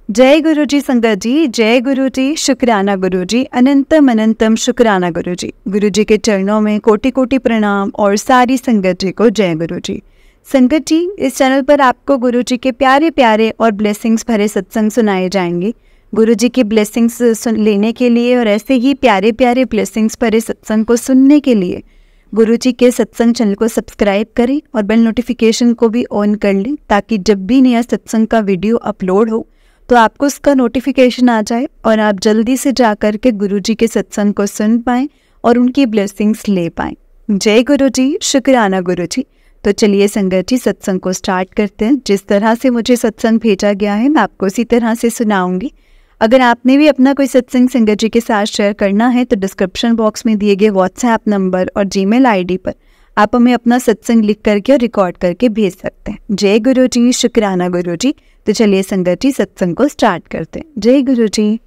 जय गुरु जी संगत जी, जय गुरु जी, शुक्राना गुरु जी, अनंतम अनंतम शुक्राना गुरु जी। गुरु जी के चरणों में कोटि कोटि प्रणाम और सारी संगत जी को जय गुरु जी। संगत जी, इस चैनल पर आपको गुरु जी के प्यारे प्यारे और ब्लेसिंग्स भरे सत्संग सुनाए जाएंगे। गुरु जी की ब्लेसिंग्स लेने के लिए और ऐसे ही प्यारे प्यारे ब्लेसिंग्स भरे सत्संग को सुनने के लिए गुरु जी के सत्संग चैनल को सब्सक्राइब करें और बेल नोटिफिकेशन को भी ऑन कर लें, ताकि जब भी नया सत्संग का वीडियो अपलोड हो तो आपको उसका नोटिफिकेशन आ जाए और आप जल्दी से जा कर के गुरु जी के सत्संग को सुन पाएँ और उनकी ब्लेसिंग्स ले पाएँ। जय गुरु जी, शुक्राना गुरु जी। तो चलिए संगत जी, सत्संग को स्टार्ट करते हैं। जिस तरह से मुझे सत्संग भेजा गया है मैं आपको उसी तरह से सुनाऊंगी। अगर आपने भी अपना कोई सत्संग संगत जी के साथ शेयर करना है तो डिस्क्रिप्शन बॉक्स में दिए गए व्हाट्सएप नंबर और जीमेल आईडी पर आप हमें अपना सत्संग लिख करके और रिकॉर्ड करके भेज सकते हैं। जय गुरु जी, शुक्राना गुरु जी। तो चलिए संगत जी, सत्संग को स्टार्ट करते हैं। जय गुरु जी।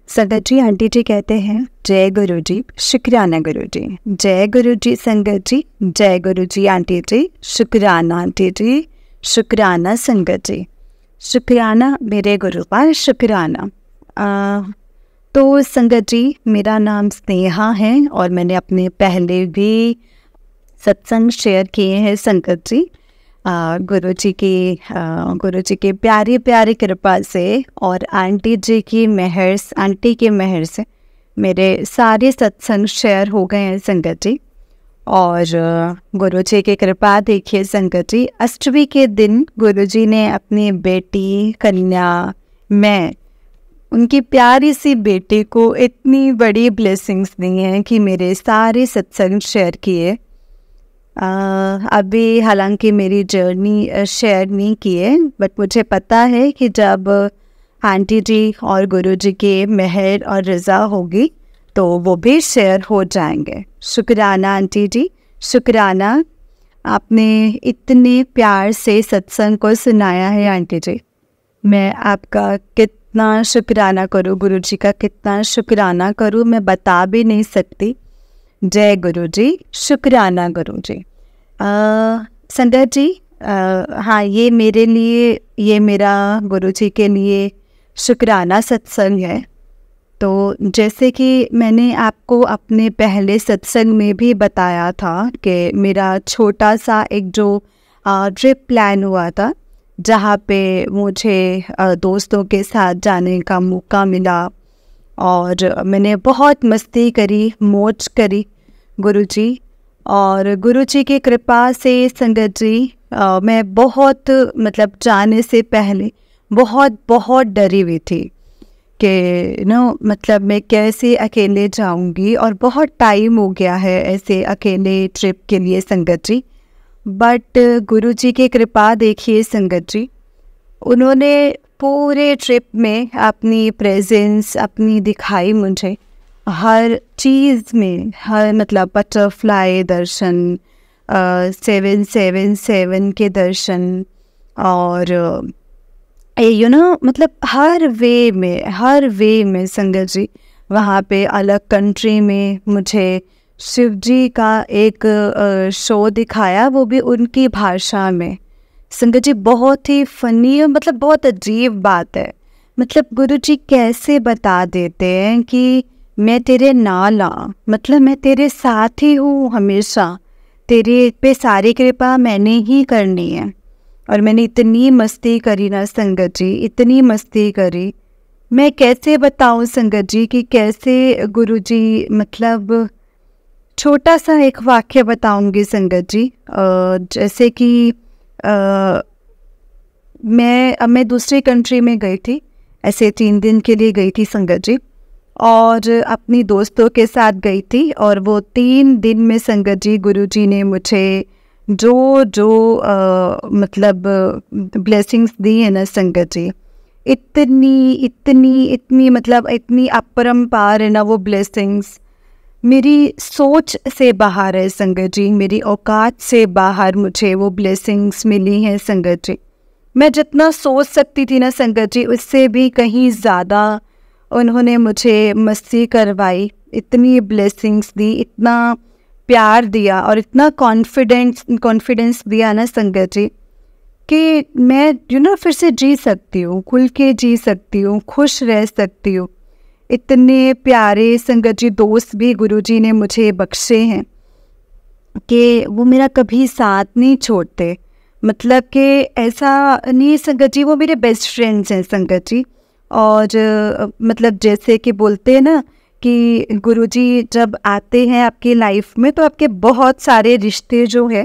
संगत जी, आंटी जी कहते हैं जय गुरु जी, शुक्राना गुरु जी। जय गुरु जी संगत जी, जय गुरु जी आंटी जी, शुक्राना आंटी जी, शुक्राना संगत जी। शुक्राना मेरे गुरु पर शुक्राना। तो संगत जी, मेरा नाम स्नेहा है और मैंने अपने पहले भी सत्संग शेयर किए हैं संगत जी। गुरु जी के प्यारी प्यारी कृपा से और आंटी जी की आंटी की मेहर से मेरे सारे सत्संग शेयर हो गए हैं संगत जी। और गुरु जी की कृपा देखिए संगत जी, अष्टमी के दिन गुरु जी ने अपनी बेटी कन्या मैं उनकी प्यारी सी बेटी को इतनी बड़ी ब्लेसिंग्स दी हैं कि मेरे सारे सत्संग शेयर किए। अभी हालांकि मेरी जर्नी शेयर नहीं की है, बट मुझे पता है कि जब आंटी जी और गुरु जी के मेहर और रज़ा होगी तो वो भी शेयर हो जाएंगे। शुक्राना आंटी जी, शुक्राना, आपने इतने प्यार से सत्संग को सुनाया है आंटी जी। मैं आपका कितना शुक्राना करूँ, गुरु जी का कितना शुक्राना करूँ, मैं बता भी नहीं सकती। जय गुरु जी, शुक्राना गुरु जी। संगत जी, हाँ, ये मेरे लिए, ये मेरा गुरु जी के लिए शुक्राना सत्संग है। तो जैसे कि मैंने आपको अपने पहले सत्संग में भी बताया था कि मेरा छोटा सा एक जो ट्रिप प्लान हुआ था, जहाँ पे मुझे दोस्तों के साथ जाने का मौका मिला और मैंने बहुत मस्ती करी, मौज करी गुरुजी। और गुरुजी की कृपा से संगत जी, मैं बहुत जाने से पहले बहुत डरी हुई थी कि मैं कैसे अकेले जाऊंगी, और बहुत टाइम हो गया है ऐसे अकेले ट्रिप के लिए संगत जी। बट गुरुजी की कृपा देखिए संगत जी, उन्होंने पूरे ट्रिप में अपनी प्रेजेंस अपनी दिखाई मुझे, हर चीज़ में, हर बटरफ्लाई दर्शन, 777 के दर्शन, और हर वे में संगत जी, वहाँ पे अलग कंट्री में मुझे शिव जी का एक शो दिखाया, वो भी उनकी भाषा में संगत जी। बहुत ही फनी, बहुत अजीब बात है। गुरु जी कैसे बता देते हैं कि मैं तेरे नाल हाँ, मैं तेरे साथ ही हूँ हमेशा, तेरे पे सारी कृपा मैंने ही करनी है। और मैंने इतनी मस्ती करी ना संगत जी, इतनी मस्ती करी, मैं कैसे बताऊँ संगत जी कि कैसे गुरु जी, छोटा सा एक वाक्य बताऊंगी संगत जी। जैसे कि मैं दूसरी कंट्री में गई थी, ऐसे 3 दिन के लिए गई थी संगत जी, और अपनी दोस्तों के साथ गई थी। और वो 3 दिन में संगत जी, गुरु जी ने मुझे जो ब्लेसिंग्स दी है ना संगत जी, इतनी अपरंपार है ना वो ब्लेसिंग्स, मेरी सोच से बाहर है संगत जी, मेरी औकात से बाहर मुझे वो ब्लेसिंग्स मिली हैं संगत जी। मैं जितना सोच सकती थी ना संगत जी, उससे भी कहीं ज़्यादा उन्होंने मुझे मस्ती करवाई, इतनी ब्लेसिंग्स दी, इतना प्यार दिया और इतना कॉन्फिडेंस दिया ना संगत जी, कि मैं फिर से जी सकती हूँ, खुल के जी सकती हूँ, खुश रह सकती हूँ। इतने प्यारे संगत जी दोस्त भी गुरुजी ने मुझे बख्शे हैं कि वो मेरा कभी साथ नहीं छोड़ते। मतलब कि ऐसा नहीं संगत जी, वो मेरे बेस्ट फ्रेंड्स हैं संगत जी। और मतलब जैसे कि बोलते हैं ना कि गुरुजी जब आते हैं आपकी लाइफ में तो आपके बहुत सारे रिश्ते जो है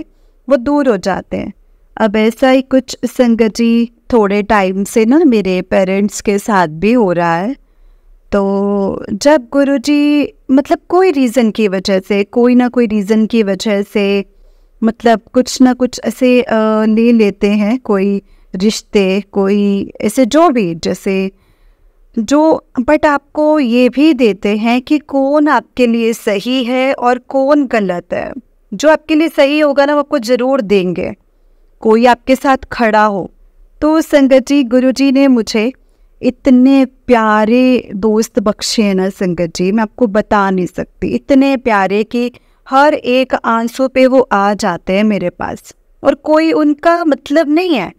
वो दूर हो जाते हैं। अब ऐसा ही कुछ संगत जी थोड़े टाइम से ना मेरे पेरेंट्स के साथ भी हो रहा है। तो जब गुरुजी मतलब कोई रीज़न की वजह से, कोई ना कोई रीज़न की वजह से मतलब कुछ ना कुछ ऐसे ले लेते हैं कोई रिश्ते, कोई ऐसे जो भी जैसे जो, बट आपको ये भी देते हैं कि कौन आपके लिए सही है और कौन गलत है। जो आपके लिए सही होगा ना वो आपको ज़रूर देंगे, कोई आपके साथ खड़ा हो। तो संगत जी गुरुजी ने मुझे इतने प्यारे दोस्त बख्शे हैं ना संगत जी, मैं आपको बता नहीं सकती। इतने प्यारे कि हर एक आंसू पे वो आ जाते हैं मेरे पास, और कोई उनका मतलब नहीं है,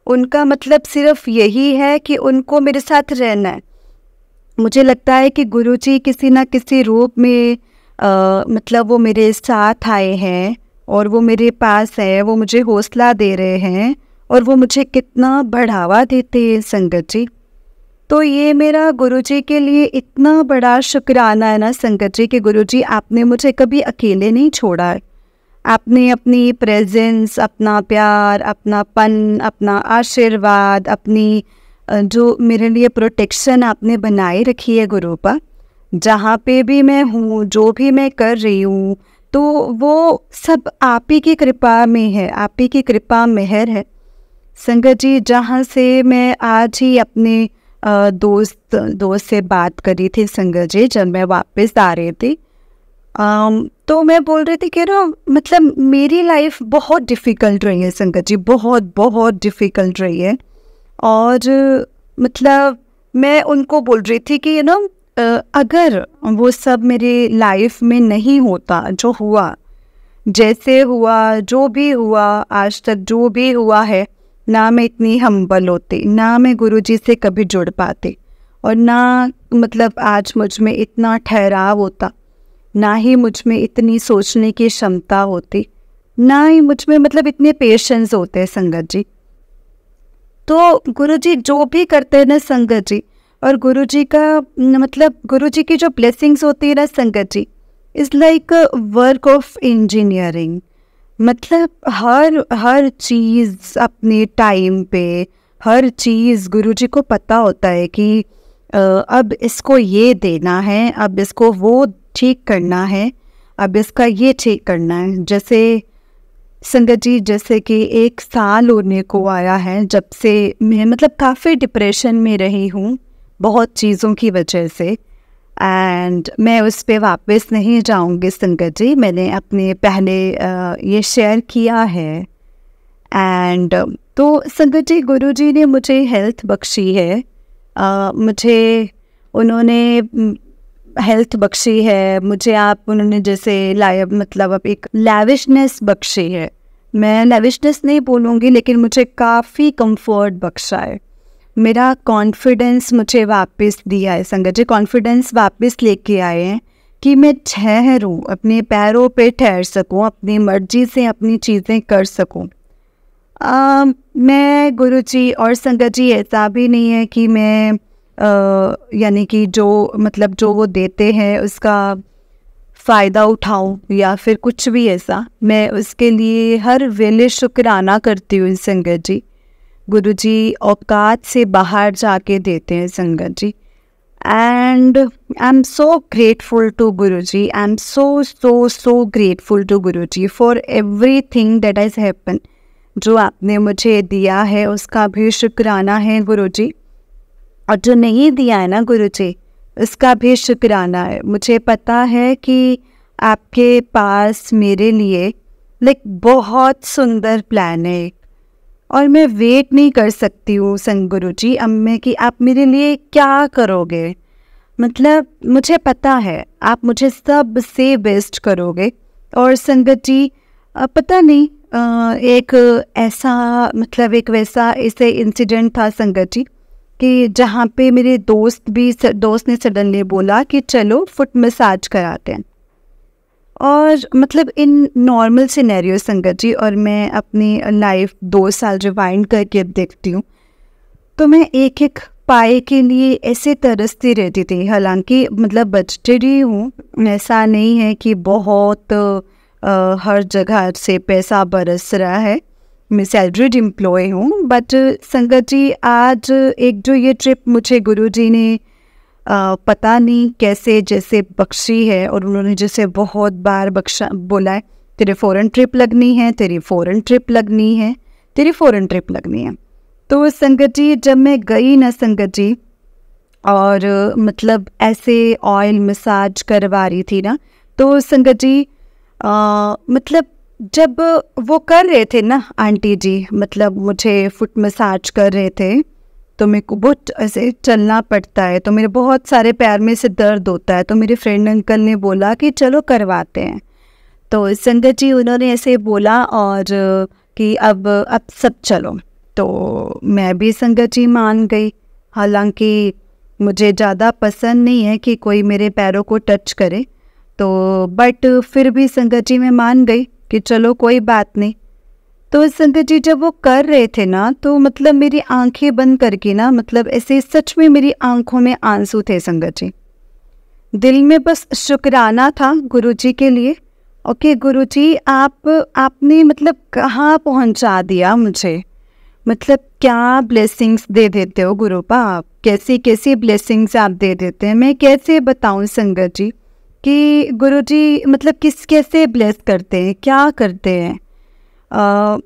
उनका मतलब सिर्फ यही है कि उनको मेरे साथ रहना है। मुझे लगता है कि गुरुजी किसी ना किसी रूप में मतलब वो मेरे साथ आए हैं और वो मेरे पास है, वो मुझे हौसला दे रहे हैं और वो मुझे कितना बढ़ावा देते हैं संगत जी। तो ये मेरा गुरुजी के लिए इतना बड़ा शुक्राना है ना संगत जी कि गुरुजी आपने मुझे कभी अकेले नहीं छोड़ा है। आपने अपनी प्रेजेंस, अपना प्यार, अपनापन, अपना आशीर्वाद, अपनी जो मेरे लिए प्रोटेक्शन आपने बनाए रखी है गुरुपा। जहाँ पे भी मैं हूँ, जो भी मैं कर रही हूँ, तो वो सब आप ही की कृपा में है, आप ही की कृपा मेहर है संगत जी। जहाँ से मैं आज ही अपने दोस्त से बात करी थी संगत जी, जब मैं वापस आ रही थी तो मैं बोल रही थी कि ना मतलब मेरी लाइफ बहुत डिफ़िकल्ट रही है संगत जी, बहुत बहुत डिफ़िकल्ट रही है। और मतलब मैं उनको बोल रही थी कि अगर वो सब मेरे लाइफ में नहीं होता, जो हुआ, जैसे हुआ, जो भी हुआ आज तक, जो भी हुआ है, ना मैं इतनी हम्बल होती, ना मैं गुरुजी से कभी जुड़ पाती, और ना मतलब आज मुझ में इतना ठहराव होता, ना ही मुझ में इतनी सोचने की क्षमता होती, ना ही मुझ में मतलब इतने पेशेंस होते हैं संगत जी। तो गुरुजी जो भी करते हैं ना संगत जी, और गुरुजी का मतलब गुरुजी की जो ब्लेसिंग्स होती है ना संगत जी, is like work of engineering. मतलब हर चीज़ अपने टाइम पे, हर चीज़ गुरुजी को पता होता है कि अब इसको ये देना है, अब इसको वो ठीक करना है, अब इसका ये ठीक करना है। जैसे संगत जी जैसे कि 1 साल होने को आया है जब से मैं मतलब काफ़ी डिप्रेशन में रही हूँ बहुत चीज़ों की वजह से, एंड मैं उस पे वापस नहीं जाऊँगी संगत जी। मैंने अपने पहले ये शेयर किया है। एंड तो संगत जी गुरुजी ने मुझे हेल्थ बख्शी है, मुझे उन्होंने हेल्थ बख्शी है मुझे। उन्होंने जैसे मतलब अब एक लैविशनेस बख्शी है, मैं लैविशनेस नहीं बोलूँगी, लेकिन मुझे काफ़ी कंफर्ट बख्शा है। मेरा कॉन्फिडेंस मुझे वापस दिया है संगत जी, कॉन्फिडेंस वापस लेके आए हैं कि मैं ठहरूँ, अपने पैरों पे ठहर सकूँ, अपनी मर्जी से अपनी चीज़ें कर सकूँ। मैं गुरुजी और संगत जी ऐसा भी नहीं है कि मैं यानी कि जो मतलब जो वो देते हैं उसका फ़ायदा उठाऊं या फिर कुछ भी ऐसा, मैं उसके लिए हर वेले शुक्राना करती हूँ संगत जी। गुरुजी औकात से बाहर जाके देते हैं संगत जी, and I am so grateful to Guruji, I am so grateful to Guruji for everything that has happen. जो आपने मुझे दिया है उसका भी शुक्राना है गुरुजी, और जो नहीं दिया है ना गुरुजी उसका भी शुक्राना है। मुझे पता है कि आपके पास मेरे लिए बहुत सुंदर प्लान है, और मैं वेट नहीं कर सकती हूँ संग गुरुजी अब मैं कि आप मेरे लिए क्या करोगे। मतलब मुझे पता है आप मुझे सबसे बेस्ट करोगे। और संगत जी पता नहीं एक ऐसा मतलब एक वैसा ऐसे इंसिडेंट था संगत जी कि जहाँ पे मेरे दोस्त ने सडनली बोला कि चलो फुट मसाज कराते हैं। और मतलब इन नॉर्मल सिनेरियो संगत जी, और मैं अपनी लाइफ 2 साल रिवाइंड करके देखती हूँ, तो मैं एक एक पाए के लिए ऐसे तरसती रहती थी। हालांकि मतलब बजटेड ही हूँ, ऐसा नहीं है कि बहुत हर जगह से पैसा बरस रहा है, मैं सैलरीड एम्प्लॉय हूँ। बट संगत जी, आज एक जो ये ट्रिप मुझे गुरुजी ने पता नहीं कैसे जैसे बख्शी है, और उन्होंने जैसे बहुत बार बख्शा बोला है, तेरे फॉरेन ट्रिप लगनी है, तेरी फॉरेन ट्रिप लगनी है, तेरी फॉरेन ट्रिप लगनी है। तो संगत जी जब मैं गई ना संगत जी, और मतलब ऐसे ऑयल मसाज करवा रही थी ना, तो संगत जी मतलब जब वो कर रहे थे ना आंटी जी, मतलब मुझे फुट मसाज कर रहे थे, तो मेरे को बहुत ऐसे चलना पड़ता है, तो मेरे बहुत सारे पैर में से दर्द होता है। तो मेरे फ्रेंड अंकल ने बोला कि चलो करवाते हैं। तो संगत जी उन्होंने ऐसे बोला और कि अब सब चलो। तो मैं भी संगत जी मान गई। हालांकि मुझे ज़्यादा पसंद नहीं है कि कोई मेरे पैरों को टच करे, तो बट फिर भी संगत जी मैं मान गई कि चलो कोई बात नहीं। तो संगत जी जब वो कर रहे थे ना, तो मतलब मेरी आंखें बंद करके ना, मतलब ऐसे सच में मेरी आंखों में आंसू थे संगत जी। दिल में बस शुक्राना था गुरुजी के लिए। ओके गुरुजी, आपने मतलब कहाँ पहुँचा दिया मुझे, मतलब क्या ब्लेसिंग्स दे देते हो गुरुपा आप, कैसी कैसी ब्लेसिंग्स आप दे देते हैं। मैं कैसे बताऊं संगत जी कि गुरुजी मतलब कैसे ब्लेस करते हैं, क्या करते हैं।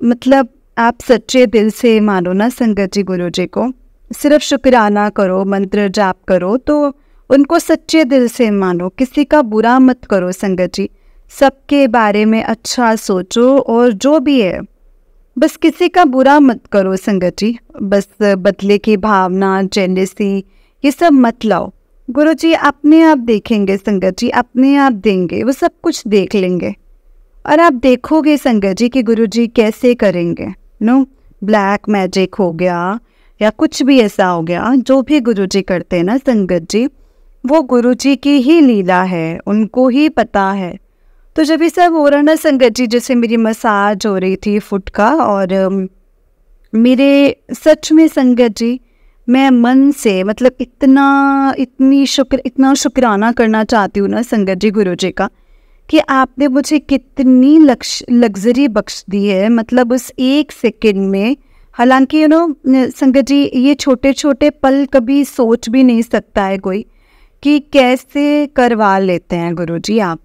मतलब आप सच्चे दिल से मानो ना संगत जी गुरुजी को, सिर्फ शुक्राना करो, मंत्र जाप करो, तो उनको सच्चे दिल से मानो, किसी का बुरा मत करो संगत जी, सबके बारे में अच्छा सोचो, और जो भी है बस किसी का बुरा मत करो संगत जी। बस बदले की भावना, जेलसी, ये सब मत लाओ। गुरुजी अपने आप देखेंगे संगत जी, अपने आप देंगे, वो सब कुछ देख लेंगे। और आप देखोगे संगत जी कि गुरुजी कैसे करेंगे। ब्लैक मैजिक हो गया या कुछ भी ऐसा हो गया, जो भी गुरुजी करते हैं ना संगत जी, वो गुरुजी की ही लीला है, उनको ही पता है। तो जब ये सब हो रहा ना संगत जी, जैसे मेरी मसाज हो रही थी फुट का, और मेरे सच में संगत जी मैं मन से मतलब इतना शुक्राना करना चाहती हूँ ना संगत जी गुरुजी का, कि आपने मुझे कितनी लग्जरी बख्श दी है, मतलब उस एक सेकंड में। हालांकि संगत जी ये छोटे छोटे पल कभी सोच भी नहीं सकता है कोई कि कैसे करवा लेते हैं गुरुजी आप,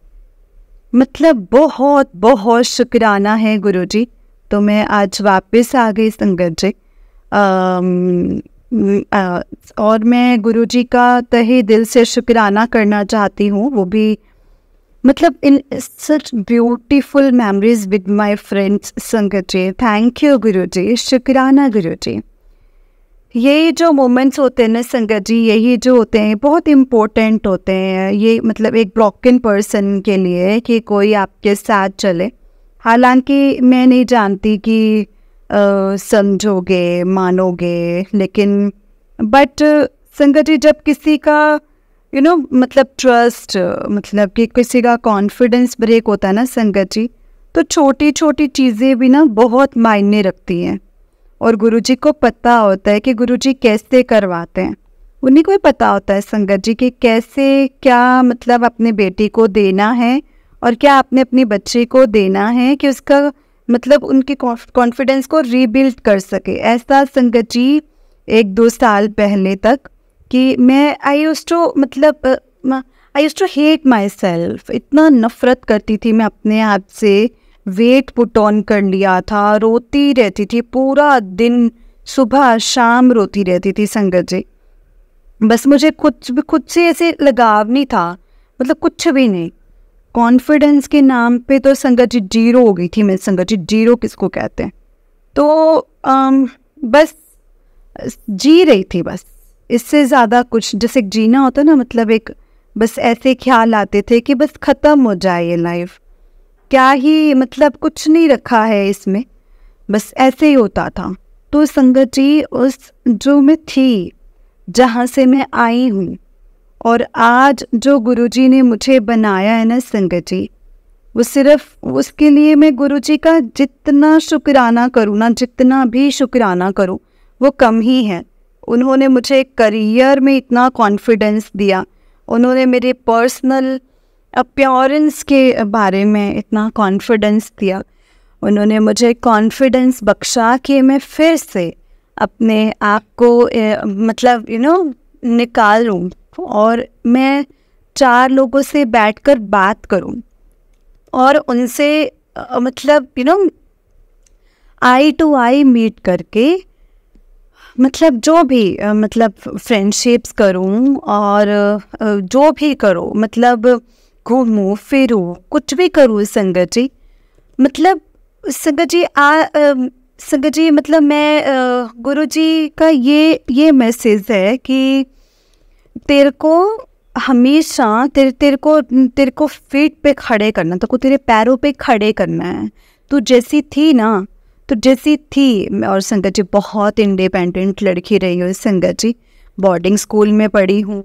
मतलब बहुत बहुत शुक्राना है गुरुजी। तो मैं आज वापस आ गई संगत जी, और मैं गुरुजी का तहे दिल से शुक्राना करना चाहती हूँ, वो भी मतलब in such beautiful memories with my friends संगत जी। थैंक यू गुरुजी, शुक्राना गुरुजी। ये जो मोमेंट्स होते हैं ना संगत जी, यही जो होते हैं बहुत इम्पोर्टेंट होते हैं। ये मतलब एक ब्रोकन पर्सन के लिए कि कोई आपके साथ चले। हालांकि मैं नहीं जानती कि समझोगे, मानोगे, लेकिन बट संगत जी जब किसी का मतलब ट्रस्ट, मतलब कि किसी का कॉन्फिडेंस ब्रेक होता है ना संगत जी, तो छोटी छोटी चीज़ें भी ना बहुत मायने रखती हैं। और गुरुजी को पता होता है कि गुरुजी कैसे करवाते हैं, उन्हीं को ही पता होता है संगत जी कि कैसे क्या मतलब अपने बेटी को देना है, और क्या आपने अपनी बच्ची को देना है कि उसका मतलब उनके कॉन्फिडेंस को रीबिल्ड कर सके। ऐसा संगत जी 1-2 साल पहले तक कि मैं I used to hate myself, इतना नफरत करती थी मैं अपने आप से, वेट पुट ऑन कर लिया था, रोती रहती थी पूरा दिन, सुबह शाम रोती रहती थी संगत जी। बस मुझे खुद से ऐसे लगाव नहीं था, मतलब कुछ भी नहीं। कॉन्फिडेंस के नाम पे तो संगत जी जीरो हो गई थी मैं, संगत जी जीरो किसको कहते हैं। तो बस जी रही थी, बस इससे ज़्यादा कुछ, जैसे जीना होता ना, मतलब एक बस ऐसे ख्याल आते थे कि बस ख़त्म हो जाए ये लाइफ। क्या ही मतलब कुछ नहीं रखा है इसमें, बस ऐसे ही होता था। तो संगत जी उस जो मैं थी, जहाँ से मैं आई हूँ, और आज जो गुरुजी ने मुझे बनाया है ना संगत जी, वो सिर्फ उसके लिए मैं गुरुजी का जितना शुक्राना करूँ ना, जितना भी शुक्राना करूँ वो कम ही है। उन्होंने मुझे करियर में इतना कॉन्फिडेंस दिया, उन्होंने मेरे पर्सनल अपीयरेंस के बारे में इतना कॉन्फिडेंस दिया, उन्होंने मुझे कॉन्फिडेंस बख्शा कि मैं फिर से अपने आप को मतलब निकालूं और मैं 4 लोगों से बैठकर बात करूं और उनसे मतलब आई टू आई मीट करके मतलब जो भी मतलब फ्रेंडशिप्स करूं और जो भी करूं, मतलब घूमूं फिरूं, कुछ भी करूं संगत जी। मतलब संगत जी मतलब मैं गुरुजी का ये मैसेज है कि तेरे को हमेशा तेरे को फीट पे खड़े करना, तेरे को तेरे पैरों पे खड़े करना है। तू जैसी थी ना, तो जैसी थी, और संगत जी बहुत इंडिपेंडेंट लड़की रही हूँ संगत जी। बोर्डिंग स्कूल में पढ़ी हूँ,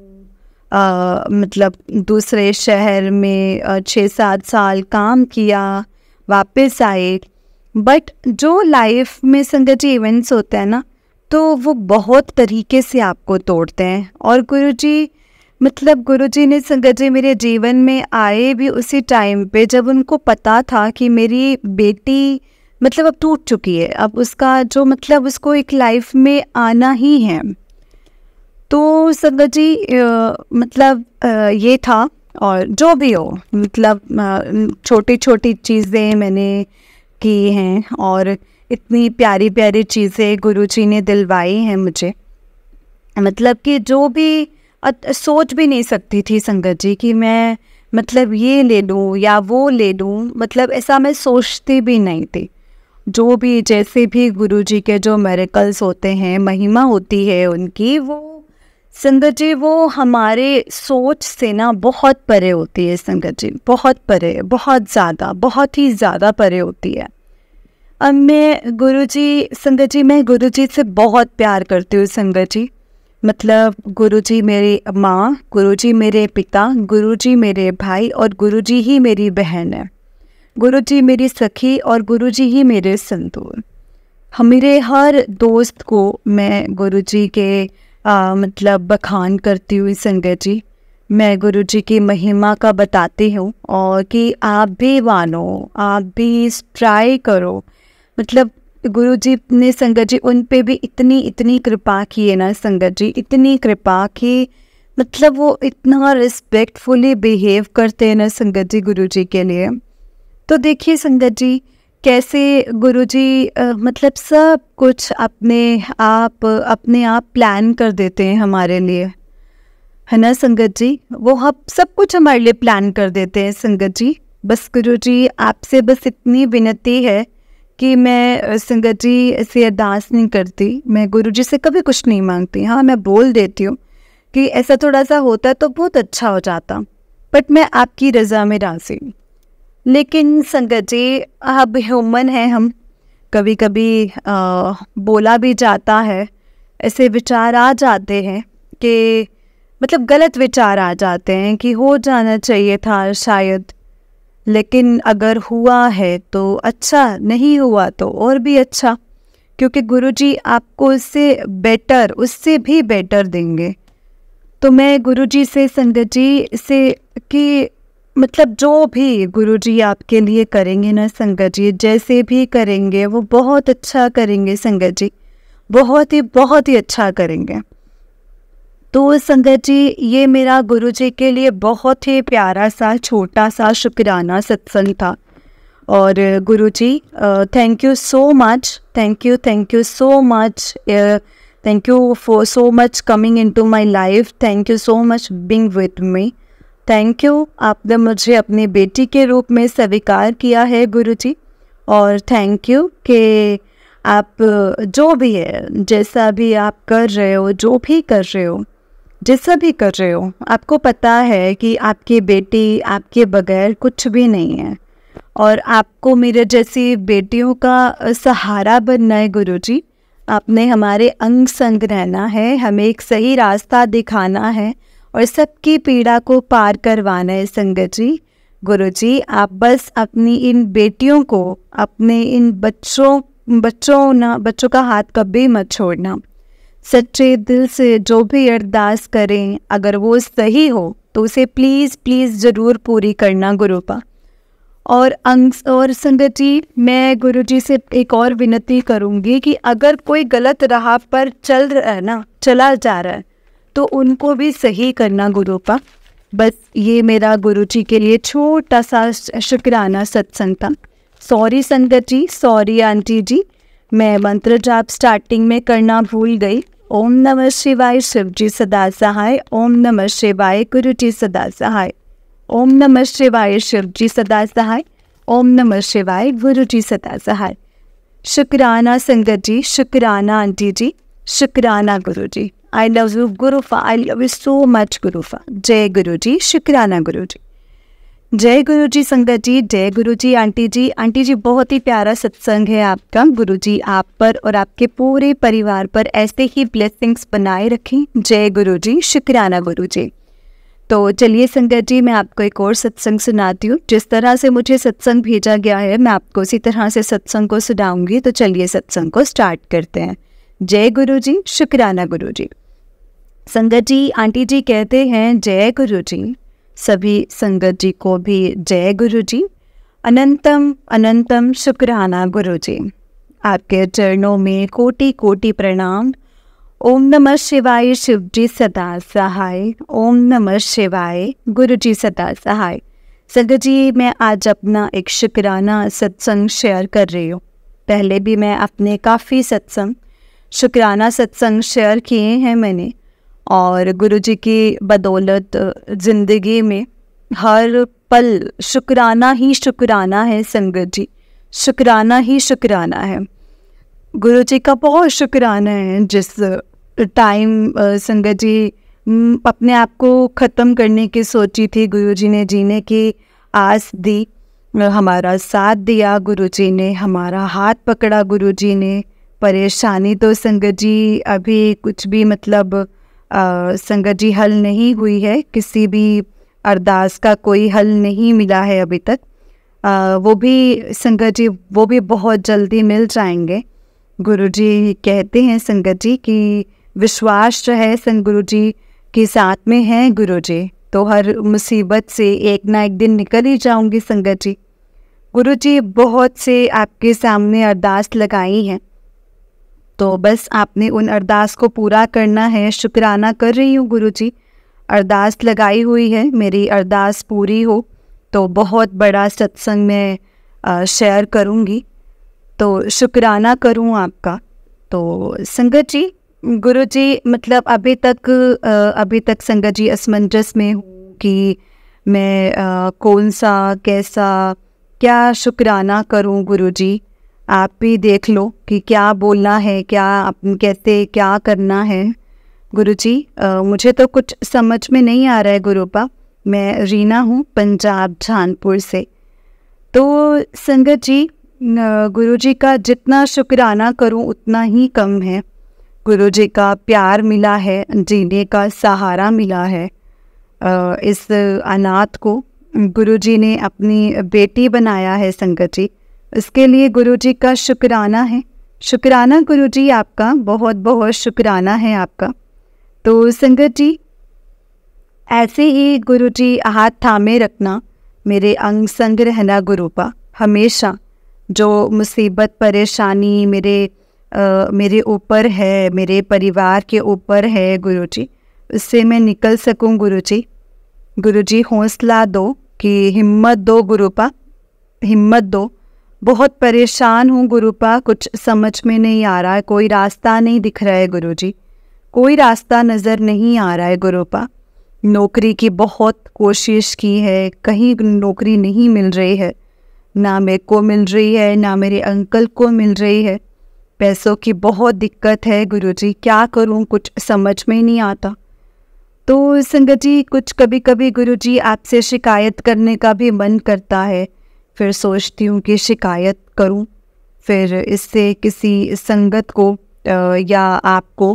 मतलब दूसरे शहर में 6-7 साल काम किया, वापस आए। बट जो लाइफ में संगत जी इवेंट्स होते हैं ना, तो वो बहुत तरीके से आपको तोड़ते हैं। और गुरुजी ने संगत जी मेरे जीवन में आए भी उसी टाइम पे जब उनको पता था कि मेरी बेटी मतलब अब टूट चुकी है, अब उसका जो मतलब उसको एक लाइफ में आना ही है। तो संगत जी ये था। और जो भी हो, मतलब छोटी छोटी चीज़ें मैंने की हैं और इतनी प्यारी प्यारी चीज़ें गुरुजी ने दिलवाई हैं मुझे, मतलब कि जो भी सोच भी नहीं सकती थी संगत जी कि मैं मतलब ये ले लूँ या वो ले लूँ, मतलब ऐसा मैं सोचती भी नहीं थी। जो भी जैसे भी गुरुजी के जो मिरेकल्स होते हैं, महिमा होती है उनकी, वो संगत जी वो हमारे सोच से ना बहुत परे होती है संगत जी, बहुत परे, बहुत ज़्यादा, बहुत ही ज़्यादा परे होती है। अब मैं गुरुजी से बहुत प्यार करती हूँ संगत जी। मतलब गुरुजी मेरी माँ, गुरुजी मेरे पिता, गुरुजी मेरे भाई और गुरुजी ही मेरी बहन है। गुरुजी मेरी सखी और गुरुजी ही मेरे संतूर। मेरे हर दोस्त को मैं गुरुजी के मतलब बखान करती हुई संगत जी, मैं गुरुजी की महिमा का बताती हूँ और कि आप भी मानो, आप भी ट्राई करो। मतलब गुरुजी ने संगत जी उन पे भी इतनी कृपा की है ना संगत जी, इतनी कृपा कि मतलब वो इतना रिस्पेक्टफुली बिहेव करते हैं ना संगत जी गुरुजी के लिए। तो देखिए संगत जी कैसे गुरुजी मतलब सब कुछ अपने आप प्लान कर देते हैं हमारे लिए, है ना संगत जी। वो हम सब कुछ हमारे लिए प्लान कर देते हैं संगत जी। बस गुरुजी आपसे बस इतनी विनती है कि मैं संगत जी ऐसे अरदास नहीं करती, मैं गुरुजी से कभी कुछ नहीं मांगती। हाँ, मैं बोल देती हूँ कि ऐसा थोड़ा सा होता तो बहुत अच्छा हो जाता, बट मैं आपकी रज़ा में राज़ी। लेकिन संगत जी अब ह्यूमन है हम, कभी कभी बोला भी जाता है, ऐसे विचार आ जाते हैं कि मतलब गलत विचार आ जाते हैं कि हो जाना चाहिए था शायद, लेकिन अगर हुआ है तो अच्छा, नहीं हुआ तो और भी अच्छा, क्योंकि गुरुजी आपको उससे भी बेटर देंगे। तो मैं गुरुजी से संगत जी से कि मतलब जो भी गुरुजी आपके लिए करेंगे ना संगत जी, जैसे भी करेंगे वो बहुत अच्छा करेंगे संगत जी, बहुत ही अच्छा करेंगे। तो संगत जी ये मेरा गुरुजी के लिए बहुत ही प्यारा सा छोटा सा शुक्राना सत्संग था। और Guruji thank you so much, thank you so much, thank you for so much coming into my life, thank you so much being with me, thank you आपने मुझे अपनी बेटी के रूप में स्वीकार किया है गुरुजी। और थैंक यू कि आप जो भी है, जैसा भी आप कर रहे हो, जो भी कर रहे हो, जैसा भी कर रहे हो, आपको पता है कि आपकी बेटी आपके बगैर कुछ भी नहीं है। और आपको मेरे जैसी बेटियों का सहारा बनना है गुरुजी। आपने हमारे अंग संग रहना है, हमें एक सही रास्ता दिखाना है और सबकी पीड़ा को पार करवाना है संगत जी। गुरुजी आप बस अपनी इन बेटियों को, अपने इन बच्चों का हाथ कभी मत छोड़ना। सच्चे दिल से जो भी अरदास करें, अगर वो सही हो तो उसे प्लीज़ प्लीज़ ज़रूर पूरी करना गुरुपा। और संगत जी, मैं गुरुजी से एक और विनती करूँगी कि अगर कोई गलत राह पर चला जा रहा है तो उनको भी सही करना गुरुपा। बस ये मेरा गुरुजी के लिए छोटा सा शुक्राना सत्संग था। सॉरी संगत जी, सॉरी आंटी जी, मैं मंत्र जाप स्टार्टिंग में करना भूल गई। ओम नमः शिवाय, शिव जी सदा सहाय। ओम नमः शिवाय, गुरु जी सदा सहाय। ओम नमः शिवाय, शिव जी सदा सहाय। ओम नमः शिवाय, गुरु जी सदा सहाय। शुक्राना संगत जी, शुक्राना आंटी जी, शुक्राना Guru ji. I love you गुरुफा, I love you so much गुरुफा। जय गुरु जी, शुक्राना गुरु जी। जय गुरु जी संगत जी, जय गुरु जी आंटी जी। आंटी जी बहुत ही प्यारा सत्संग है आपका। गुरु जी आप पर और आपके पूरे परिवार पर ऐसे ही ब्लेसिंग्स बनाए रखें। जय गुरु जी, शुक्राना गुरु जी। तो चलिए संगत जी, मैं आपको एक और सत्संग सुनाती हूँ। जिस तरह से मुझे सत्संग भेजा गया है मैं आपको उसी तरह से सत्संग को सुनाऊंगी। तो चलिए सत्संग को स्टार्ट करते हैं। जय गुरु जी, शुक्राना गुरु जी। संगत जी, आंटी जी कहते हैं जय गुरु जी। सभी संगत जी को भी जय गुरु जी। अनंतम अनंतम शुक्राना गुरु जी। आपके चरणों में कोटि कोटि प्रणाम। ओम नमः शिवाय, शिव जी सदा सहाय। ओम नमः शिवाय, गुरु जी सदा सहाय। संगत जी, मैं आज अपना एक शुक्राना सत्संग शेयर कर रही हूँ। पहले भी मैं अपने काफ़ी शुक्राना सत्संग शेयर किए हैं मैंने, और गुरु जी की बदौलत ज़िंदगी में हर पल शुक्राना ही शुक्राना है संगत जी, शुक्राना ही शुक्राना है। गुरु जी का बहुत शुक्राना है। जिस टाइम संगत जी अपने आप को ख़त्म करने की सोची थी, गुरु जी ने जीने की आस दी, हमारा साथ दिया गुरु जी ने, हमारा हाथ पकड़ा गुरु जी ने। परेशानी तो संगत जी अभी कुछ भी संगत जी हल नहीं हुई है, किसी भी अरदास का कोई हल नहीं मिला है अभी तक। वो भी संगत जी, वो भी बहुत जल्दी मिल जाएंगे। गुरु जी कहते हैं संगत जी कि विश्वास रहे गुरु जी के साथ में है गुरु जी, तो हर मुसीबत से एक ना एक दिन निकल ही जाऊंगी संगत जी। गुरु जी बहुत से आपके सामने अरदास लगाई हैं, तो बस आपने उन अरदास को पूरा करना है। शुक्राना कर रही हूँ गुरु जी, अरदास लगाई हुई है, मेरी अरदास पूरी हो तो बहुत बड़ा सत्संग में शेयर करूँगी, तो शुक्राना करूँ आपका। तो संगत जी, गुरु जी अभी तक संगत जी असमंजस में हूँ कि मैं कौन सा कैसा क्या शुक्राना करूँ। गुरु जी आप भी देख लो कि क्या बोलना है, कैसे क्या करना है। गुरुजी मुझे तो कुछ समझ में नहीं आ रहा है गुरुपा। मैं रीना हूँ, पंजाब झानपुर से। तो संगत जी, गुरुजी का जितना शुक्राना करूँ उतना ही कम है। गुरुजी का प्यार मिला है, जीने का सहारा मिला है। इस अनाथ को गुरुजी ने अपनी बेटी बनाया है संगत जी, इसके लिए गुरु जी का शुक्राना है। शुक्राना गुरु जी आपका, बहुत बहुत शुक्राना है आपका। तो संगत जी, ऐसे ही गुरु जी हाथ थामे रखना, मेरे अंग संग रहना गुरुपा हमेशा। जो मुसीबत परेशानी मेरे ऊपर है, मेरे परिवार के ऊपर है गुरु जी, उससे मैं निकल सकूं गुरु जी। गुरु जी हौसला दो कि हिम्मत दो गुरुपा, हिम्मत दो। बहुत परेशान हूँ गुरुपा, कुछ समझ में नहीं आ रहा है, कोई रास्ता नहीं दिख रहा है गुरुजी, कोई रास्ता नज़र नहीं आ रहा है गुरुपा। नौकरी की बहुत कोशिश की है, कहीं नौकरी नहीं मिल रही है, ना मेरे को मिल रही है, ना मेरे अंकल को मिल रही है। पैसों की बहुत दिक्कत है गुरुजी, क्या करूँ कुछ समझ में नहीं आता। तो संगत जी, कुछ कभी कभी गुरुजी आपसे शिकायत करने का भी मन करता है फिर सोचती हूँ कि शिकायत करूँ, फिर इससे किसी संगत को या आपको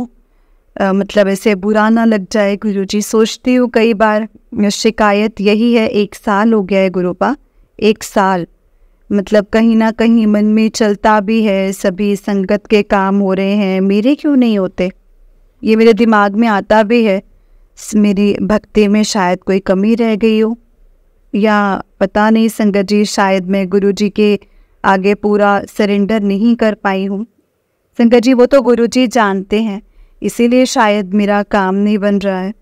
मतलब ऐसे बुरा ना लग जाए गुरुजी। सोचती हूँ कई बार, शिकायत यही है, 1 साल हो गया है गुरुपा, 1 साल। मतलब कहीं ना कहीं मन में चलता भी है, सभी संगत के काम हो रहे हैं, मेरे क्यों नहीं होते, ये मेरे दिमाग में आता भी है। मेरी भक्ति में शायद कोई कमी रह गई हो, या पता नहीं संगत जी, शायद मैं गुरुजी के आगे पूरा सरेंडर नहीं कर पाई हूँ। संगत जी वो तो गुरुजी जानते हैं, इसीलिए शायद मेरा काम नहीं बन रहा है।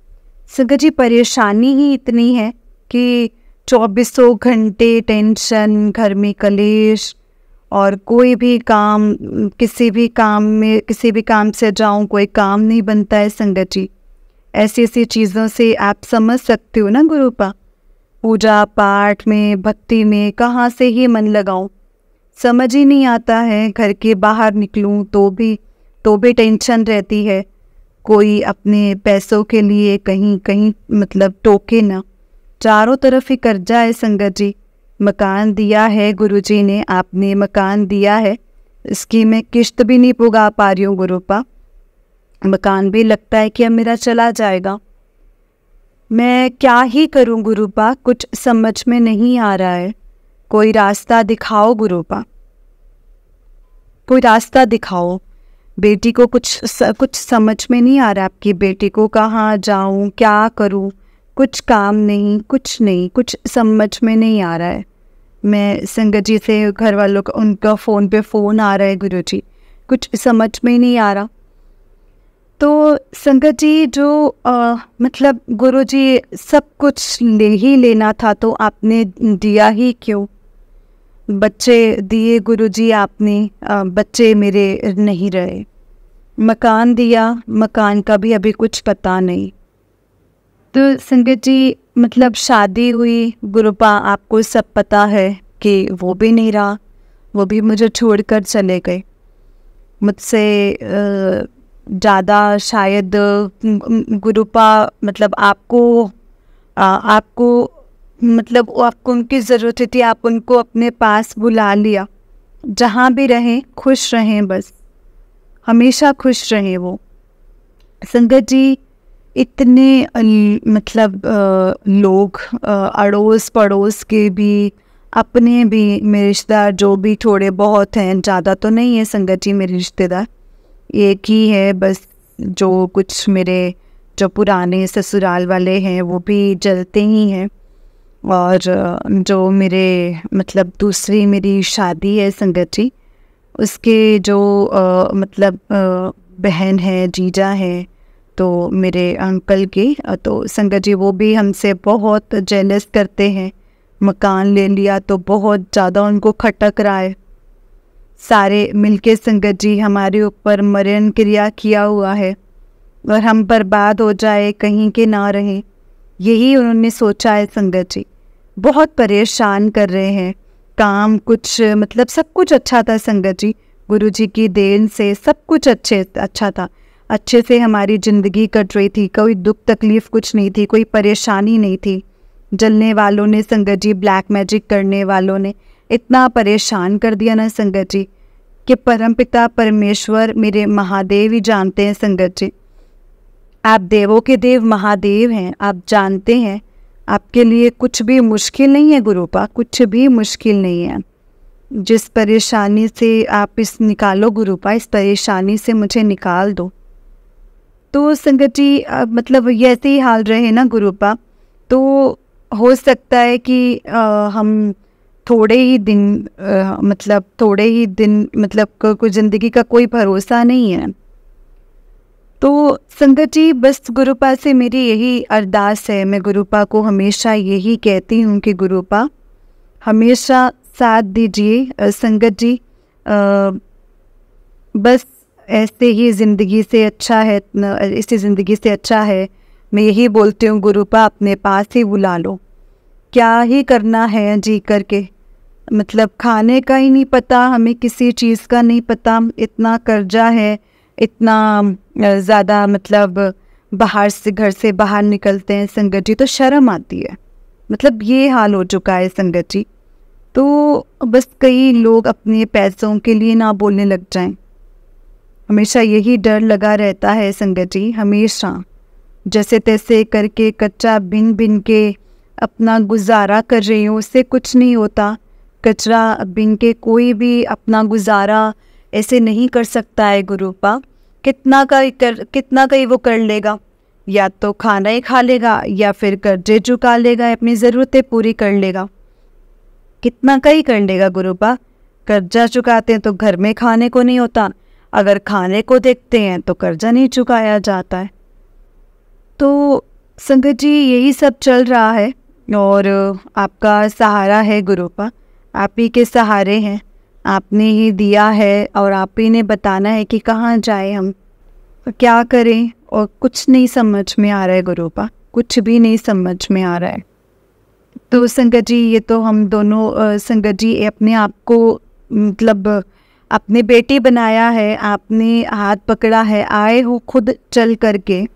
संगत जी परेशानी ही इतनी है कि 24 घंटे टेंशन, घर में कलेश, और कोई भी काम, किसी भी काम से जाऊं कोई काम नहीं बनता है संगत जी। ऐसी ऐसी चीज़ों से आप समझ सकते हो ना गुरुपा, पूजा पाठ में, भक्ति में कहाँ से ही मन लगाऊं, समझ ही नहीं आता है। घर के बाहर निकलूं तो भी टेंशन रहती है, कोई अपने पैसों के लिए कहीं कहीं मतलब टोके ना। चारों तरफ ही कर्जा है संगत जी। मकान दिया है गुरुजी ने, आपने मकान दिया है, इसकी मैं किश्त भी नहीं पुगा पा रही हूँ गुरुपा। मकान भी लगता है कि अब मेरा चला जाएगा। मैं क्या ही करूँ गुरुपा, कुछ समझ में नहीं आ रहा है। कोई रास्ता दिखाओ गुरुपा, कोई रास्ता दिखाओ। बेटी को कुछ समझ में नहीं आ रहा, आपकी बेटी को कहाँ जाऊँ, क्या करूँ, कुछ काम नहीं, कुछ समझ में नहीं आ रहा है। मैं संगत जी से, घर वालों का, उनका फ़ोन पे फ़ोन आ रहा है गुरुजी, कुछ समझ में नहीं आ रहा। तो संगत जी जो मतलब गुरुजी सब कुछ ले ही लेना था तो आपने दिया ही क्यों? बच्चे दिए गुरुजी आपने, बच्चे मेरे नहीं रहे। मकान दिया, मकान का भी अभी कुछ पता नहीं। तो संगत जी मतलब शादी हुई गुरुपा, आपको सब पता है कि वो भी नहीं रहा, वो भी मुझे छोड़कर चले गए। मुझसे ज़्यादा शायद गुरुपा मतलब आपको मतलब आपको उनकी ज़रूरत थी, आप उनको अपने पास बुला लिया। जहाँ भी रहें खुश रहें, बस हमेशा खुश रहें वो। संगत जी इतने मतलब लोग, अड़ोस पड़ोस के भी, अपने भी, मेरे रिश्तेदार जो भी थोड़े बहुत हैं, ज़्यादा तो नहीं है संगत जी मेरे रिश्तेदार, एक ही है बस। जो कुछ मेरे जो पुराने ससुराल वाले हैं वो भी जलते ही हैं, और जो मेरे मतलब दूसरी मेरी शादी है संगत जी, उसके जो मतलब बहन है, जीजा है, तो मेरे अंकल के, तो संगत जी वो भी हमसे बहुत जेलस करते हैं। मकान ले लिया तो बहुत ज़्यादा उनको खटक रहा है। सारे मिलके संगत जी हमारे ऊपर मरण क्रिया किया हुआ है, और हम बर्बाद हो जाए, कहीं के ना रहें, यही उन्होंने सोचा है संगत जी। बहुत परेशान कर रहे हैं। काम कुछ मतलब सब कुछ अच्छा था संगत जी, गुरुजी की देन से सब कुछ अच्छा था, अच्छे से हमारी ज़िंदगी कट रही थी, कोई दुख तकलीफ़ कुछ नहीं थी, कोई परेशानी नहीं थी। जलने वालों ने संगत जी, ब्लैक मैजिक करने वालों ने इतना परेशान कर दिया ना संगत जी, कि परमपिता परमेश्वर मेरे महादेव ही जानते हैं संगत जी। आप देवों के देव महादेव हैं, आप जानते हैं, आपके लिए कुछ भी मुश्किल नहीं है गुरुपा, कुछ भी मुश्किल नहीं है। जिस परेशानी से आप इस निकालो गुरुपा, इस परेशानी से मुझे निकाल दो। तो संगत जी मतलब ऐसे ही हाल रहे ना गुरुपा, तो हो सकता है कि हम थोड़े ही दिन मतलब कोई ज़िंदगी का कोई भरोसा नहीं है। तो संगत जी बस गुरुपा से मेरी यही अरदास है, मैं गुरुपा को हमेशा यही कहती हूँ कि गुरुपा हमेशा साथ दीजिए संगत जी। बस ऐसे ही ज़िंदगी से अच्छा है, इसी ज़िंदगी से अच्छा है, मैं यही बोलती हूँ गुरुपा अपने पास ही बुला लो। क्या ही करना है जी करके, मतलब खाने का ही नहीं पता, हमें किसी चीज़ का नहीं पता, इतना कर्जा है, इतना ज़्यादा मतलब बाहर से, घर से बाहर निकलते हैं संगत जी तो शर्म आती है। मतलब ये हाल हो चुका है संगत जी। तो बस कई लोग अपने पैसों के लिए ना बोलने लग जाएं। हमेशा यही डर लगा रहता है संगत जी, हमेशा जैसे तैसे करके कच्चा बिन बिन के अपना गुजारा कर रही हूँ, उससे कुछ नहीं होता। कचरा बिन के कोई भी अपना गुजारा ऐसे नहीं कर सकता है गुरुपा। कितना का ही वो कर लेगा, या तो खाना ही खा लेगा या फिर कर्जे चुका लेगा, अपनी ज़रूरतें पूरी कर लेगा। कितना का ही कर लेगा गुरुपा। कर्जा चुकाते हैं तो घर में खाने को नहीं होता, अगर खाने को देखते हैं तो कर्जा नहीं चुकाया जाता है। तो संगत जी यही सब चल रहा है और आपका सहारा है गुरुपा, आप ही के सहारे हैं, आपने ही दिया है और आप ही ने बताना है कि कहाँ जाए हम, क्या करें। और कुछ नहीं समझ में आ रहा है गुरुपा, कुछ भी नहीं समझ में आ रहा है। तो संगत जी ये तो हम दोनों संगत जी अपने आप को मतलब अपनी बेटी बनाया है, आपने हाथ पकड़ा है, आए हो खुद चल करके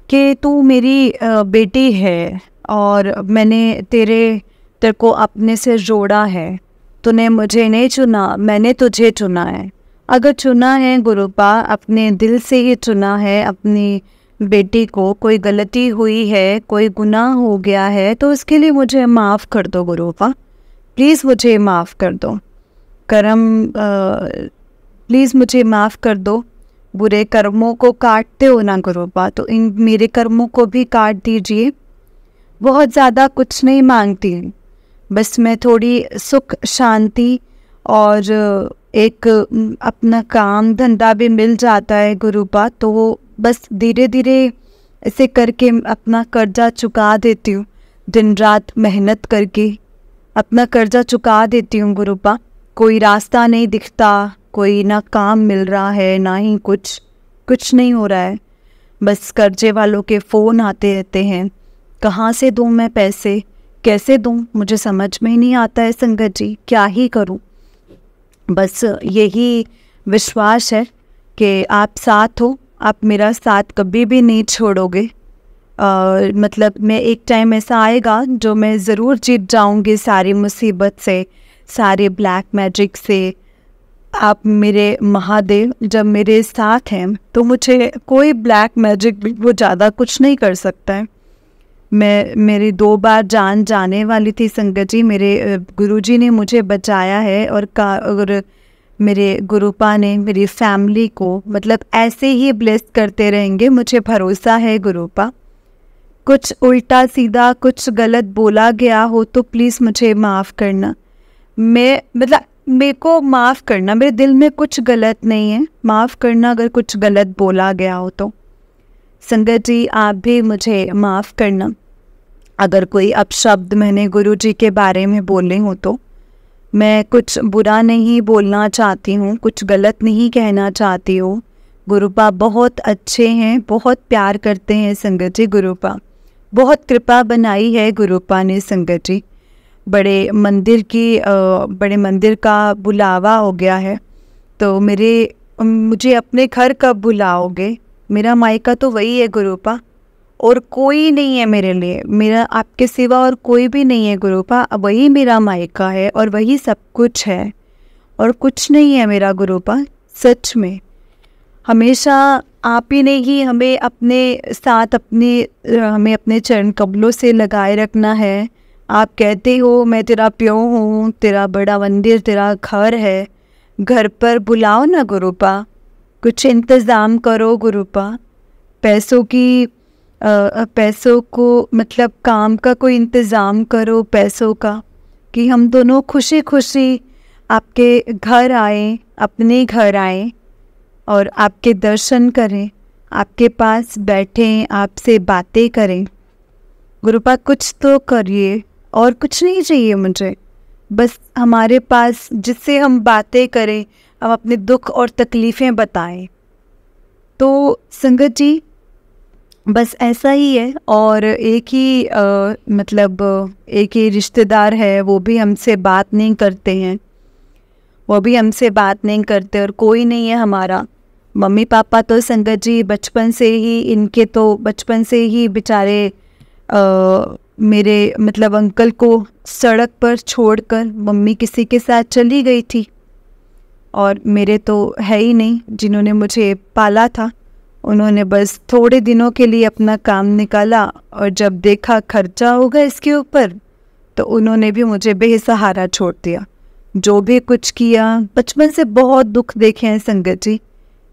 कि तू मेरी बेटी है और मैंने तेरे को अपने से जोड़ा है। तूने मुझे नहीं चुना, मैंने तुझे चुना है। अगर चुना है गुरुपा, अपने दिल से ही चुना है अपनी बेटी को, कोई गलती हुई है, कोई गुनाह हो गया है तो उसके लिए मुझे माफ़ कर दो गुरुपा, प्लीज़ मुझे माफ़ कर दो। प्लीज़ मुझे माफ़ कर दो। बुरे कर्मों को काटते हो ना गुरुपा, तो इन मेरे कर्मों को भी काट दीजिए। बहुत ज़्यादा कुछ नहीं मांगती, बस मैं थोड़ी सुख शांति और एक अपना काम धंधा भी मिल जाता है गुरुपा, तो बस धीरे धीरे ऐसे करके अपना कर्जा चुका देती हूँ। दिन रात मेहनत करके अपना कर्जा चुका देती हूँ गुरुपा। कोई रास्ता नहीं दिखता, कोई ना काम मिल रहा है ना ही कुछ नहीं हो रहा है। बस कर्जे वालों के फ़ोन आते रहते हैं, कहाँ से दूँ मैं पैसे, कैसे दूँ, मुझे समझ में ही नहीं आता है संगत जी, क्या ही करूँ। बस यही विश्वास है कि आप साथ हो, आप मेरा साथ कभी भी नहीं छोड़ोगे। मतलब मैं एक टाइम ऐसा आएगा जो मैं ज़रूर जीत जाऊंगी सारी मुसीबत से, सारे ब्लैक मैजिक से। आप मेरे महादेव जब मेरे साथ हैं तो मुझे कोई ब्लैक मैजिक भी वो ज़्यादा कुछ नहीं कर सकता है। मेरी 2 बार जान जाने वाली थी संगत जी, मेरे गुरुजी ने मुझे बचाया है और मेरे गुरुपा ने मेरी फैमिली को मतलब ऐसे ही ब्लेस करते रहेंगे, मुझे भरोसा है गुरुपा। कुछ उल्टा सीधा कुछ गलत बोला गया हो तो प्लीज़ मुझे माफ़ करना। मेरे को माफ़ करना, मेरे दिल में कुछ गलत नहीं है, माफ़ करना अगर कुछ गलत बोला गया हो तो। संगत जी आप भी मुझे माफ़ करना अगर कोई अपशब्द मैंने गुरुजी के बारे में बोले हो तो। मैं कुछ बुरा नहीं बोलना चाहती हूँ, कुछ गलत नहीं कहना चाहती हूँ। गुरुपा बहुत अच्छे हैं, बहुत प्यार करते हैं संगत जी। गुरुपा बहुत कृपा बनाई है गुरुपा ने संगत जी। बड़े मंदिर का बुलावा हो गया है, तो मुझे अपने घर कब बुलाओगे? मेरा मायका तो वही है गुरुपा, और कोई नहीं है मेरे लिए, मेरा आपके सिवा और कोई भी नहीं है गुरुपा। वही मेरा मायका है और वही सब कुछ है, और कुछ नहीं है मेरा गुरुपा। सच में हमेशा आप ही ने ही हमें अपने साथ हमें अपने चरण कमलों से लगाए रखना है। आप कहते हो मैं तेरा प्यो हूँ, तेरा बड़ा मंदिर तेरा घर है, घर पर बुलाओ ना गुरुपा, कुछ इंतज़ाम करो गुरुपा। पैसों को मतलब काम का कोई इंतज़ाम करो पैसों का, कि हम दोनों खुशी खुशी आपके घर आए, अपने घर आए और आपके दर्शन करें, आपके पास बैठें, आपसे बातें करें। गुरुपा कुछ तो करिए, और कुछ नहीं चाहिए मुझे, बस हमारे पास जिससे हम बातें करें, हम अपने दुख और तकलीफ़ें बताएं। तो संगत जी बस ऐसा ही है। और एक ही रिश्तेदार है, वो भी हमसे बात नहीं करते और कोई नहीं है हमारा। मम्मी पापा तो संगत जी बचपन से ही बेचारे मेरे मतलब अंकल को सड़क पर छोड़कर मम्मी किसी के साथ चली गई थी, और मेरे तो है ही नहीं जिन्होंने मुझे पाला था। उन्होंने बस थोड़े दिनों के लिए अपना काम निकाला, और जब देखा खर्चा होगा इसके ऊपर, तो उन्होंने भी मुझे बेसहारा छोड़ दिया। जो भी कुछ किया, बचपन से बहुत दुख देखे हैं संगत जी,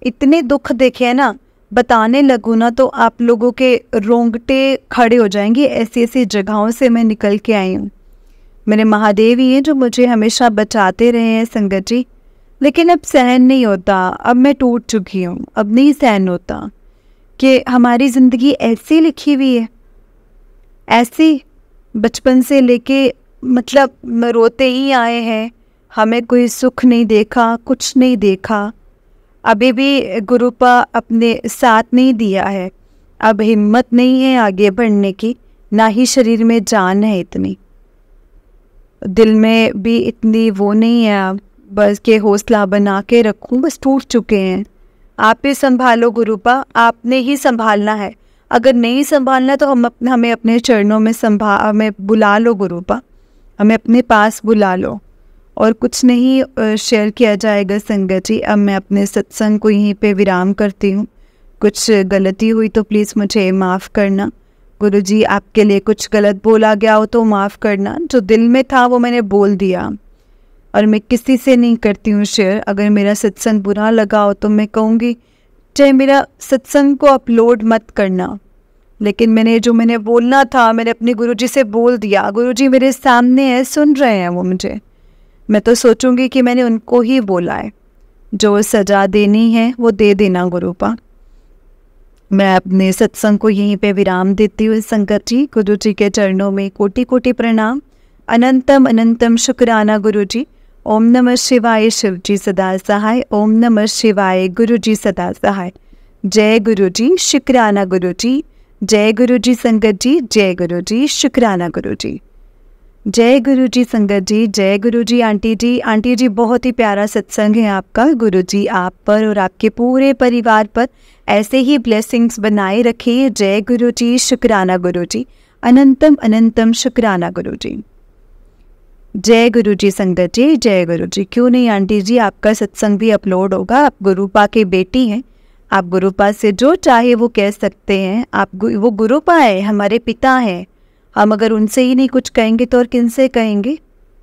इतने दुख देखे हैं ना, बताने लगूँ ना तो आप लोगों के रोंगटे खड़े हो जाएंगे। ऐसी ऐसी जगहों से मैं निकल के आई हूँ। मेरे महादेव ही हैं जो मुझे हमेशा बचाते रहे हैं संगत जी, लेकिन अब सहन नहीं होता। अब मैं टूट चुकी हूँ, अब नहीं सहन होता कि हमारी ज़िंदगी ऐसी लिखी हुई है, ऐसी बचपन से लेके मतलब रोते ही आए हैं। हमें कोई सुख नहीं देखा, कुछ नहीं देखा। अभी भी गुरुपा अपने साथ नहीं दिया है। अब हिम्मत नहीं है आगे बढ़ने की, ना ही शरीर में जान है इतनी, दिल में भी इतनी वो नहीं है अब बस के हौसला बना के रखूं। बस टूट चुके हैं। आप ही संभालो गुरुपा, आपने ही संभालना है। अगर नहीं संभालना तो हमें अपने चरणों में हमें बुला लो गुरुपा, हमें अपने पास बुला लो। और कुछ नहीं शेयर किया जाएगा संगत जी। अब मैं अपने सत्संग को यहीं पे विराम करती हूँ। कुछ गलती हुई तो प्लीज़ मुझे माफ़ करना। गुरुजी आपके लिए कुछ गलत बोला गया हो तो माफ़ करना। जो दिल में था वो मैंने बोल दिया, और मैं किसी से नहीं करती हूँ शेयर। अगर मेरा सत्संग बुरा लगा हो तो मैं कहूँगी चाहे मेरा सत्संग को अपलोड मत करना, लेकिन मैंने बोलना था मैंने अपने गुरुजी से बोल दिया। गुरुजी मेरे सामने है, सुन रहे हैं वो मुझे। मैं तो सोचूंगी कि मैंने उनको ही बोला है। जो सज़ा देनी है वो दे देना गुरुपा। मैं अपने सत्संग को यहीं पे विराम देती हूँ संगत जी। गुरु जी के चरणों में कोटि कोटि प्रणाम। अनंतम अनंतम शुक्राना गुरु जी। ओम नमः शिवाय, शिव जी सदा सहाय। ओम नमः शिवाय, गुरु जी सदा सहाय। जय गुरु जी, शुक्राना गुरु जी। जय गुरु जी संगत जी, जय गुरु जी, शुक्राना गुरु जी। जय गुरु जी संगत जी, जय गुरु जी आंटी जी। आंटी जी बहुत ही प्यारा सत्संग है आपका। गुरु जी आप पर और आपके पूरे परिवार पर ऐसे ही ब्लेसिंग्स बनाए रखिए। जय गुरु जी, शुक्राना गुरु जी। अनंतम अनंतम शुक्राना गुरु जी। जय गुरु जी संगत जी, जय गुरु जी। क्यों नहीं आंटी जी, आपका सत्संग भी अपलोड होगा। आप गुरुपा की बेटी हैं, आप गुरुपा से जो चाहे वो कह सकते हैं। वो गुरुपा है, हमारे पिता हैं। हम अगर उनसे ही नहीं कुछ कहेंगे तो और किन से कहेंगे।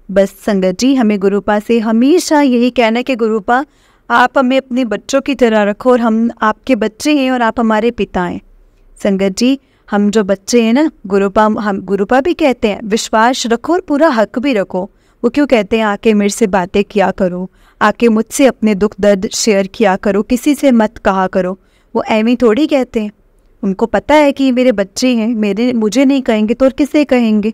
बस संगत जी हमें गुरुपा से हमेशा यही कहना है कि गुरुपा आप हमें अपने बच्चों की तरह रखो, और हम आपके बच्चे हैं और आप हमारे पिता हैं। संगत जी हम जो बच्चे हैं ना, गुरुपा भी कहते हैं विश्वास रखो और पूरा हक भी रखो। वो क्यों कहते हैं आके मेरे से बातें किया करो, आके मुझसे अपने दुख दर्द शेयर किया करो, किसी से मत कहा करो। वो ऐਵੇਂ थोड़ी कहते हैं, उनको पता है कि मेरे बच्चे हैं, मुझे नहीं कहेंगे तो और किसे कहेंगे।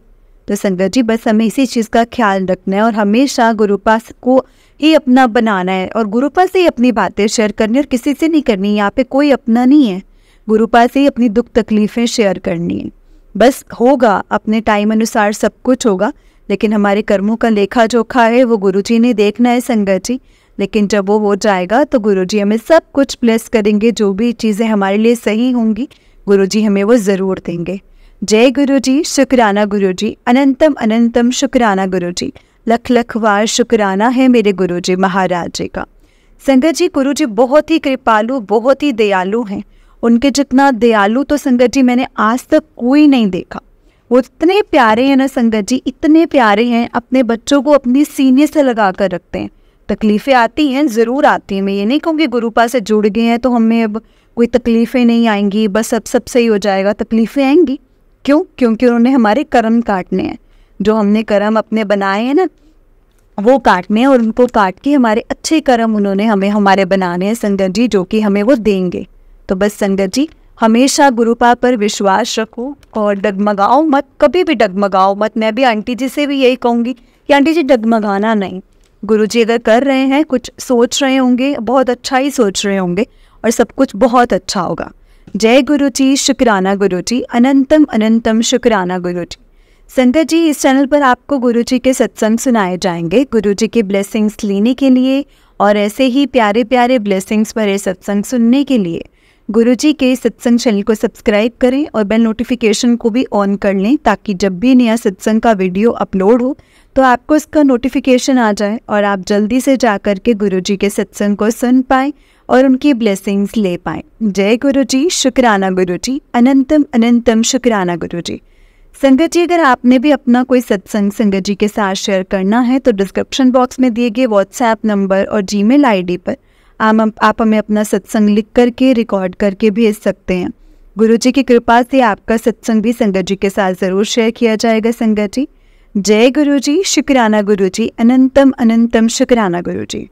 तो संगत जी बस हमें इसी चीज़ का ख्याल रखना है और हमेशा गुरुपा को ही अपना बनाना है और गुरुपा से ही अपनी बातें शेयर करनी और किसी से नहीं करनी। यहाँ पे कोई अपना नहीं है, गुरुपा से ही अपनी दुख तकलीफ़ें शेयर करनी है। बस होगा अपने टाइम अनुसार सब कुछ होगा, लेकिन हमारे कर्मों का लेखा जोखा है वो गुरुजी ने देखना है संगत जी। लेकिन जब वो हो जाएगा तो गुरुजी हमें सब कुछ ब्लेस करेंगे। जो भी चीज़ें हमारे लिए सही होंगी गुरुजी हमें वो ज़रूर देंगे। जय गुरुजी, शुक्राना गुरुजी, अनंतम अनंतम शुक्राना गुरुजी। लख लख वार शुक्राना है मेरे गुरुजी महाराज जी का। संगत जी गुरुजी बहुत ही कृपालु, बहुत ही दयालु हैं। उनके जितना दयालु तो संगत जी मैंने आज तक कोई नहीं देखा। वो इतने प्यारे हैं ना संगत जी, इतने प्यारे हैं। अपने बच्चों को अपनी सीने से लगा कर रखते हैं। तकलीफ़ें आती हैं, ज़रूर आती हैं। मैं ये नहीं कहूँगी गुरुपा से जुड़ गए हैं तो हमें अब कोई तकलीफ़ें नहीं आएंगी, बस अब सब सही हो जाएगा। तकलीफ़ें आएंगी, क्यों? क्योंकि उन्होंने हमारे कर्म काटने हैं। जो हमने कर्म अपने बनाए हैं ना वो काटने हैं, और उनको काट के हमारे अच्छे कर्म उन्होंने हमारे बनाने हैं संगत जी, जो कि हमें वो देंगे। तो बस संगत जी हमेशा गुरुपा पर विश्वास रखो और डगमगाओ मत, कभी भी डगमगाओ मत। मैं भी आंटी जी से भी यही कहूँगी कि आंटी जी डगमगाना नहीं। गुरुजी अगर कर रहे हैं, कुछ सोच रहे होंगे, बहुत अच्छा ही सोच रहे होंगे और सब कुछ बहुत अच्छा होगा। जय गुरु जी, शुक्राना गुरु जी, अनंतम अनंतम शुक्राना गुरु जी। संगत जी इस चैनल पर आपको गुरु जी के सत्संग सुनाए जाएंगे। गुरु जी के ब्लेसिंग्स लेने के लिए और ऐसे ही प्यारे प्यारे ब्लेसिंग्स भरे सत्संग सुनने के लिए गुरुजी के सत्संग चैनल को सब्सक्राइब करें और बेल नोटिफिकेशन को भी ऑन कर लें, ताकि जब भी नया सत्संग का वीडियो अपलोड हो तो आपको इसका नोटिफिकेशन आ जाए और आप जल्दी से जाकर के गुरुजी के सत्संग को सुन पाएँ और उनकी ब्लेसिंग्स ले पाएँ। जय गुरुजी, शुक्राना गुरुजी, अनंतम अनंतम शुक्राना गुरुजी। संगत जी, अगर आपने भी अपना कोई सत्संग संगत जी के साथ शेयर करना है तो डिस्क्रिप्शन बॉक्स में दिए गए व्हाट्सएप नंबर और जीमेल आईडी पर आप हमें अपना सत्संग लिख करके रिकॉर्ड करके भेज सकते हैं। गुरुजी की कृपा से आपका सत्संग भी संगत जी के साथ ज़रूर शेयर किया जाएगा। संगत जी, जय गुरुजी, शुक्राना गुरुजी, अनंतम अनंतम शुक्राना गुरुजी।